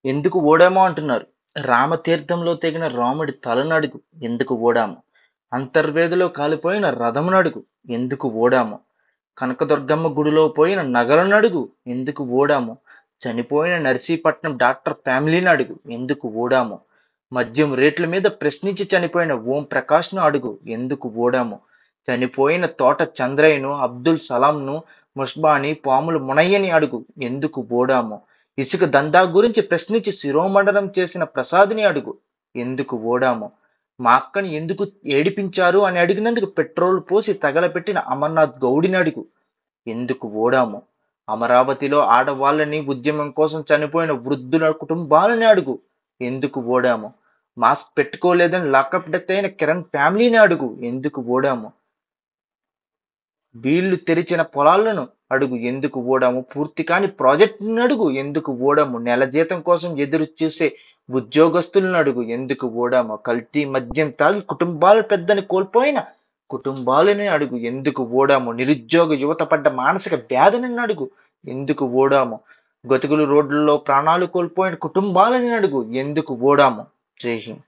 ఎందుకు ఓడామో అంటున్నారు. రామతీర్థంలో తెగిన రాముడి తలనడుగు ఎందుకు ఓడాము? అంతర్వేదిలో కాలిపోయిన రథమునడుగు ఎందుకు ఓడాము? కనకదుర్గమ్మ గుడిలో పోయిన నగలనడుగు ఎందుకు ఓడాము? చనిపోయిన నర్సీపట్నం డాక్టర్ ఫ్యామిలీని అడుగు ఎందుకు ఓడాము? మద్యం రేట్ల మీద ప్రశ్నించి చనిపోయిన ఓం ప్రకాష్ను అడుగు ఎందుకు ఓడాము? చనిపోయిన తోట చంద్రయ్యను, అబ్దుల్ సలాంను, ముష్బాని, పాములు మునయ్యని అడుగు ఎందుకు ఓడాము? ఇసుక దందా గురించి ప్రశ్నించి శిరోమండనం చేసిన ప్రసాద్ని అడుగు ఎందుకు ఓడాము? మా అక్కని ఎందుకు ఏడిపించారు అని అడిగినందుకు పెట్రోల్ పోసి తగలపెట్టిన అమర్నాథ్ గౌడిని అడుగు ఎందుకు ఓడాము? అమరావతిలో ఆడవాళ్ళని ఉద్యమం కోసం చనిపోయిన వృద్ధుల కుటుంబాలని అడుగు ఎందుకు ఓడాము? మాస్క్ పెట్టుకోలేదని లాకప్ డెత్ అయిన కిరణ్ ఫ్యామిలీని అడుగు ఎందుకు ఓడాము? వీళ్ళు తెరిచిన పొలాలను అడుగు ఎందుకు ఓడాము? పూర్తి కాని ప్రాజెక్టుని అడుగు ఎందుకు ఓడాము? నెల జీతం కోసం ఎదురు చూసే ఉద్యోగస్తులను అడుగు ఎందుకు ఓడాము? కల్తీ మద్యం తాగి కుటుంబాల పెద్దని కోల్పోయిన కుటుంబాలని అడుగు ఎందుకు ఓడాము? నిరుద్యోగ యువత పడ్డ మానసిక వ్యాధిని అడుగు ఎందుకు ఓడాము? గతుకులు రోడ్లలో ప్రాణాలు కోల్పోయిన కుటుంబాలని అడుగు ఎందుకు ఓడాము? జై హింద్.